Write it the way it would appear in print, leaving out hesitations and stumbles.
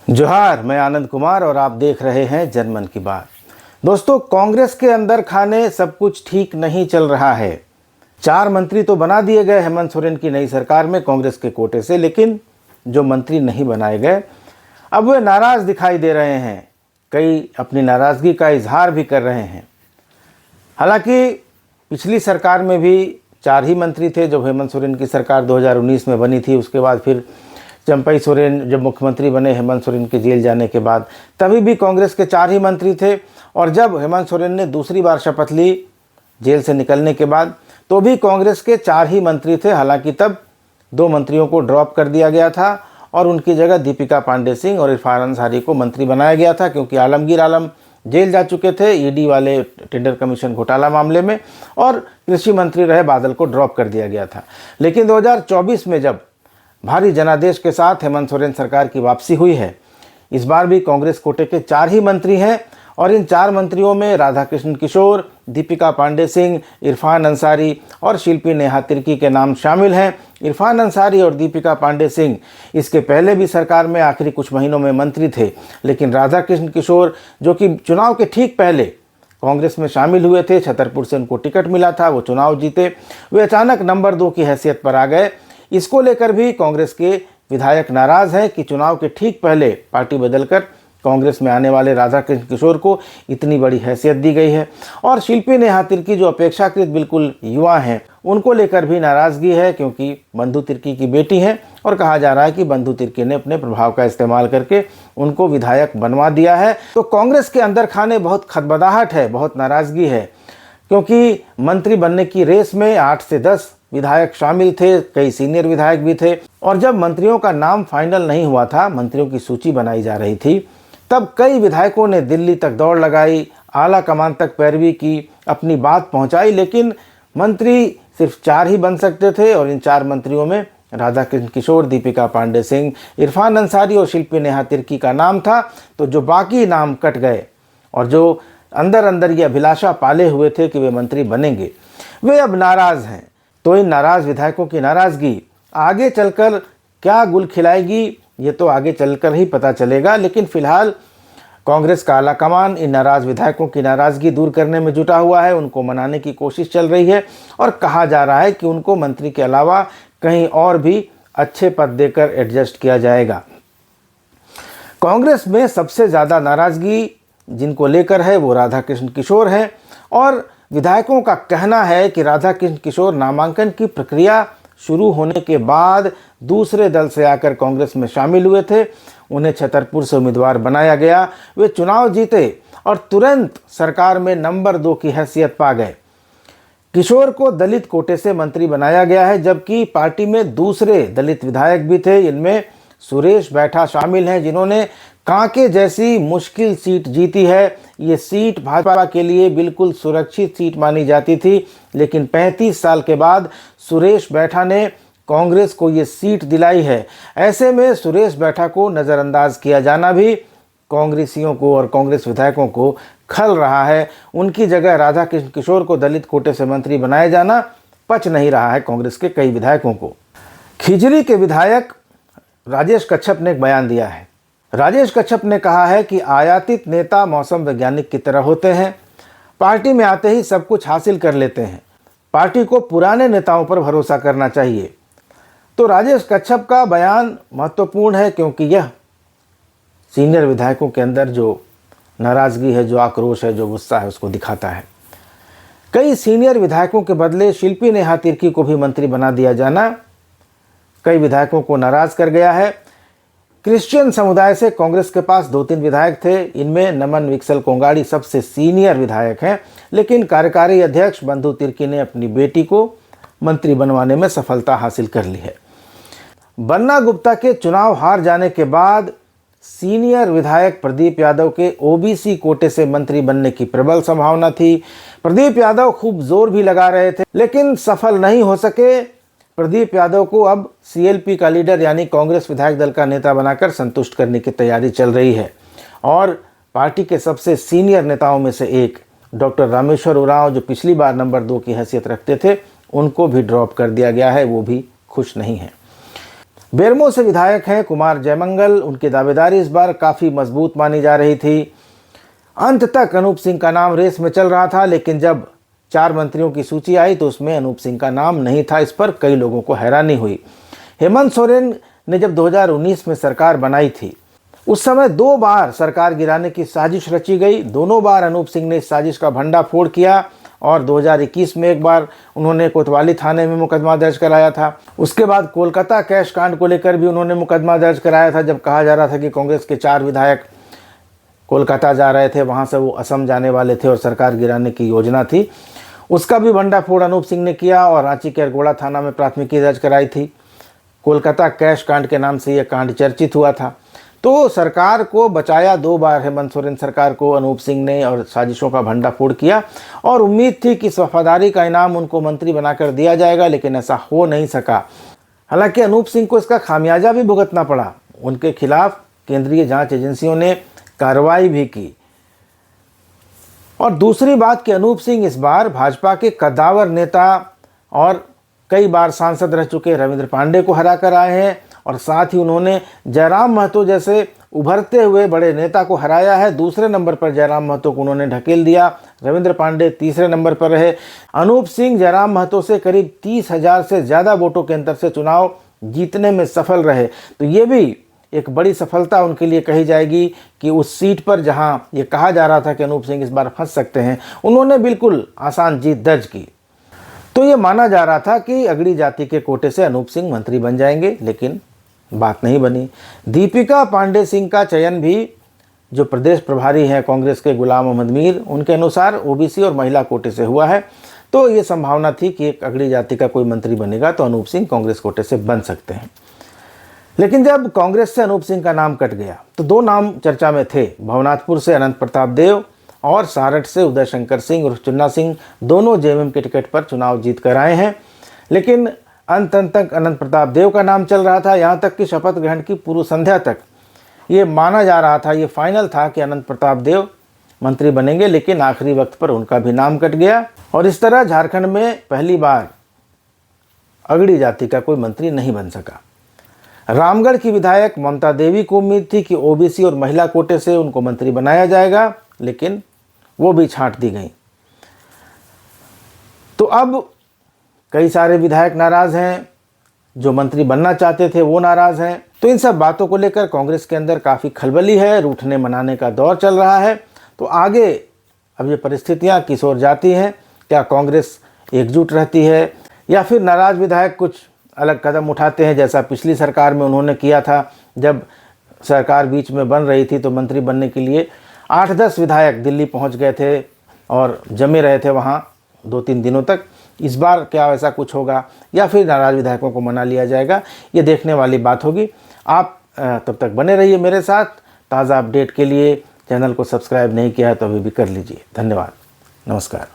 जोहार, मैं आनंद कुमार और आप देख रहे हैं जनमन की बात। दोस्तों, कांग्रेस के अंदर खाने सब कुछ ठीक नहीं चल रहा है। 4 मंत्री तो बना दिए गए हेमंत सोरेन की नई सरकार में कांग्रेस के कोटे से, लेकिन जो मंत्री नहीं बनाए गए अब वे नाराज दिखाई दे रहे हैं। कई अपनी नाराजगी का इजहार भी कर रहे हैं। हालांकि पिछली सरकार में भी 4 ही मंत्री थे। जब हेमंत सोरेन की सरकार 2019 में बनी थी, उसके बाद फिर चंपई सोरेन जब मुख्यमंत्री बने हेमंत सोरेन के जेल जाने के बाद, तभी भी कांग्रेस के 4 ही मंत्री थे। और जब हेमंत सोरेन ने दूसरी बार शपथ ली जेल से निकलने के बाद, तो भी कांग्रेस के 4 ही मंत्री थे। हालांकि तब 2 मंत्रियों को ड्रॉप कर दिया गया था और उनकी जगह दीपिका पांडे सिंह और इरफान अंसारी को मंत्री बनाया गया था, क्योंकि आलमगीर आलम जेल जा चुके थे ईडी वाले टेंडर कमीशन घोटाला मामले में, और कृषि मंत्री रहे बादल को ड्रॉप कर दिया गया था। लेकिन 2024 में जब भारी जनादेश के साथ हेमंत सोरेन सरकार की वापसी हुई है, इस बार भी कांग्रेस कोटे के 4 ही मंत्री हैं। और इन 4 मंत्रियों में राधाकृष्ण किशोर, दीपिका पांडे सिंह, इरफान अंसारी और शिल्पी नेहा तिर्की के नाम शामिल हैं। इरफान अंसारी और दीपिका पांडे सिंह इसके पहले भी सरकार में आखिरी कुछ महीनों में मंत्री थे, लेकिन राधाकृष्ण किशोर, जो कि चुनाव के ठीक पहले कांग्रेस में शामिल हुए थे, छतरपुर से उनको टिकट मिला था, वो चुनाव जीते, वे अचानक नंबर 2 की हैसियत पर आ गए। इसको लेकर भी कांग्रेस के विधायक नाराज हैं कि चुनाव के ठीक पहले पार्टी बदलकर कांग्रेस में आने वाले राधाकृष्ण किशोर को इतनी बड़ी हैसियत दी गई है। और शिल्पी नेहा तिर्की, जो अपेक्षाकृत बिल्कुल युवा हैं, उनको लेकर भी नाराजगी है, क्योंकि बंधु तिर्की की बेटी हैं और कहा जा रहा है कि बंधु तिर्की ने अपने प्रभाव का इस्तेमाल करके उनको विधायक बनवा दिया है। तो कांग्रेस के अंदर खाने बहुत खदबदाहट है, बहुत नाराजगी है, क्योंकि मंत्री बनने की रेस में 8 से 10 विधायक शामिल थे, कई सीनियर विधायक भी थे। और जब मंत्रियों का नाम फाइनल नहीं हुआ था, मंत्रियों की सूची बनाई जा रही थी, तब कई विधायकों ने दिल्ली तक दौड़ लगाई, आला कमान तक पैरवी की, अपनी बात पहुंचाई। लेकिन मंत्री सिर्फ 4 ही बन सकते थे और इन 4 मंत्रियों में राधाकृष्ण किशोर, दीपिका पांडे सिंह, इरफान अंसारी और शिल्पी नेहा तिर्की का नाम था। तो जो बाकी नाम कट गए और जो अंदर अंदर ये अभिलाषा पाले हुए थे कि वे मंत्री बनेंगे, वे अब नाराज हैं। तो इन नाराज विधायकों की नाराजगी आगे चलकर क्या गुल खिलाएगी, ये तो आगे चलकर ही पता चलेगा। लेकिन फिलहाल कांग्रेस का आला कमान इन नाराज विधायकों की नाराजगी दूर करने में जुटा हुआ है, उनको मनाने की कोशिश चल रही है और कहा जा रहा है कि उनको मंत्री के अलावा कहीं और भी अच्छे पद देकर एडजस्ट किया जाएगा। कांग्रेस में सबसे ज़्यादा नाराजगी जिनको लेकर है वो राधाकृष्ण किशोर हैं। और विधायकों का कहना है कि राधाकृष्ण किशोर नामांकन की प्रक्रिया शुरू होने के बाद दूसरे दल से आकर कांग्रेस में शामिल हुए थे, उन्हें छतरपुर से उम्मीदवार बनाया गया, वे चुनाव जीते और तुरंत सरकार में नंबर 2 की हैसियत पा गए। किशोर को दलित कोटे से मंत्री बनाया गया है, जबकि पार्टी में दूसरे दलित विधायक भी थे। इनमें सुरेश बैठा शामिल हैं, जिन्होंने कांके जैसी मुश्किल सीट जीती है। ये सीट भाजपा के लिए बिल्कुल सुरक्षित सीट मानी जाती थी, लेकिन 35 साल के बाद सुरेश बैठा ने कांग्रेस को ये सीट दिलाई है। ऐसे में सुरेश बैठा को नज़रअंदाज किया जाना भी कांग्रेसियों को और कांग्रेस विधायकों को खल रहा है। उनकी जगह राधाकृष्ण किशोर को दलित कोटे से मंत्री बनाया जाना पच नहीं रहा है कांग्रेस के कई विधायकों को। खिजरी के विधायक राजेश कच्छप ने एक बयान दिया है। राजेश कच्छप ने कहा है कि आयातित नेता मौसम वैज्ञानिक की तरह होते हैं, पार्टी में आते ही सब कुछ हासिल कर लेते हैं, पार्टी को पुराने नेताओं पर भरोसा करना चाहिए। तो राजेश कच्छप का बयान महत्वपूर्ण है, क्योंकि यह सीनियर विधायकों के अंदर जो नाराज़गी है, जो आक्रोश है, जो गुस्सा है, उसको दिखाता है। कई सीनियर विधायकों के बदले शिल्पी नेहा तिर्की को भी मंत्री बना दिया जाना कई विधायकों को नाराज कर गया है। क्रिश्चियन समुदाय से कांग्रेस के पास 2-3 विधायक थे, इनमें नमन विकसल कोंगाड़ी सबसे सीनियर विधायक हैं, लेकिन कार्यकारी अध्यक्ष बंधु तिर्की ने अपनी बेटी को मंत्री बनवाने में सफलता हासिल कर ली है। बन्ना गुप्ता के चुनाव हार जाने के बाद सीनियर विधायक प्रदीप यादव के ओबीसी कोटे से मंत्री बनने की प्रबल संभावना थी। प्रदीप यादव खूब जोर भी लगा रहे थे, लेकिन सफल नहीं हो सके। प्रदीप यादव को अब सीएलपी का लीडर यानी कांग्रेस विधायक दल का नेता बनाकर संतुष्ट करने की तैयारी चल रही है। और पार्टी के सबसे सीनियर नेताओं में से एक डॉक्टर रामेश्वर उरांव, जो पिछली बार नंबर 2 की हैसियत रखते थे, उनको भी ड्रॉप कर दिया गया है, वो भी खुश नहीं है। बेरमो से विधायक हैं कुमार जयमंगल। उनकी दावेदारी इस बार काफ़ी मजबूत मानी जा रही थी। अंत तक अनूप सिंह का नाम रेस में चल रहा था, लेकिन जब 4 मंत्रियों की सूची आई तो उसमें अनूप सिंह का नाम नहीं था। इस पर कई लोगों को हैरानी हुई। हेमंत सोरेन ने जब 2019 में सरकार बनाई थी, उस समय 2 बार सरकार गिराने की साजिश रची गई। दोनों बार अनूप सिंह ने इस साजिश का भंडाफोड़ किया और 2021 में एक बार उन्होंने कोतवाली थाने में मुकदमा दर्ज कराया था। उसके बाद कोलकाता कैश कांड को लेकर भी उन्होंने मुकदमा दर्ज कराया था, जब कहा जा रहा था कि कांग्रेस के 4 विधायक कोलकाता जा रहे थे, वहाँ से वो असम जाने वाले थे और सरकार गिराने की योजना थी। उसका भी भंडाफोड़ अनूप सिंह ने किया और रांची के अरगोड़ा थाना में प्राथमिकी दर्ज कराई थी। कोलकाता कैश कांड के नाम से यह कांड चर्चित हुआ था। तो सरकार को बचाया 2 बार हेमंत सोरेन सरकार को अनूप सिंह ने और साजिशों का भंडाफोड़ किया, और उम्मीद थी कि इस वफादारी का इनाम उनको मंत्री बनाकर दिया जाएगा, लेकिन ऐसा हो नहीं सका। हालांकि अनूप सिंह को इसका खामियाजा भी भुगतना पड़ा। उनके खिलाफ केंद्रीय जांच एजेंसियों ने कार्रवाई भी की। और दूसरी बात कि अनूप सिंह इस बार भाजपा के कद्दावर नेता और कई बार सांसद रह चुके रविंद्र पांडे को हरा कर आए हैं, और साथ ही उन्होंने जयराम महतो जैसे उभरते हुए बड़े नेता को हराया है। दूसरे नंबर पर जयराम महतो को उन्होंने ढकेल दिया, रविंद्र पांडे तीसरे नंबर पर रहे। अनूप सिंह जयराम महतो से करीब 30,000 से ज़्यादा वोटों के अंतर से चुनाव जीतने में सफल रहे। तो ये भी एक बड़ी सफलता उनके लिए कही जाएगी कि उस सीट पर जहां ये कहा जा रहा था कि अनूप सिंह इस बार फंस सकते हैं, उन्होंने बिल्कुल आसान जीत दर्ज की। तो ये माना जा रहा था कि अगड़ी जाति के कोटे से अनूप सिंह मंत्री बन जाएंगे, लेकिन बात नहीं बनी। दीपिका पांडे सिंह का चयन भी, जो प्रदेश प्रभारी हैं कांग्रेस के गुलाम अहमद मीर, उनके अनुसार ओबीसी और महिला कोटे से हुआ है। तो ये संभावना थी कि एक अगड़ी जाति का कोई मंत्री बनेगा तो अनूप सिंह कांग्रेस कोटे से बन सकते हैं। लेकिन जब कांग्रेस से अनूप सिंह का नाम कट गया तो 2 नाम चर्चा में थे। भवनाथपुर से अनंत प्रताप देव और सारठ से उदय शंकर सिंह और चुन्ना सिंह, दोनों जेएमएम के टिकट पर चुनाव जीत कर आए हैं। लेकिन अंत तक अनंत प्रताप देव का नाम चल रहा था। यहाँ तक कि शपथ ग्रहण की पूर्व संध्या तक ये माना जा रहा था, ये फाइनल था कि अनंत प्रताप देव मंत्री बनेंगे, लेकिन आखिरी वक्त पर उनका भी नाम कट गया। और इस तरह झारखंड में पहली बार अगड़ी जाति का कोई मंत्री नहीं बन सका। रामगढ़ की विधायक ममता देवी को उम्मीद थी कि ओबीसी और महिला कोटे से उनको मंत्री बनाया जाएगा, लेकिन वो भी छांट दी गई। तो अब कई सारे विधायक नाराज हैं, जो मंत्री बनना चाहते थे वो नाराज हैं। तो इन सब बातों को लेकर कांग्रेस के अंदर काफ़ी खलबली है, रूठने मनाने का दौर चल रहा है। तो आगे अब ये परिस्थितियां किस ओर जाती हैं, क्या कांग्रेस एकजुट रहती है या फिर नाराज विधायक कुछ अलग कदम उठाते हैं, जैसा पिछली सरकार में उन्होंने किया था। जब सरकार बीच में बन रही थी तो मंत्री बनने के लिए 8-10 विधायक दिल्ली पहुंच गए थे और जमे रहे थे वहां 2-3 दिनों तक। इस बार क्या ऐसा कुछ होगा या फिर नाराज विधायकों को मना लिया जाएगा, ये देखने वाली बात होगी। आप तब तक बने रहिए मेरे साथ। ताज़ा अपडेट के लिए चैनल को सब्सक्राइब नहीं किया है तो अभी भी कर लीजिए। धन्यवाद, नमस्कार।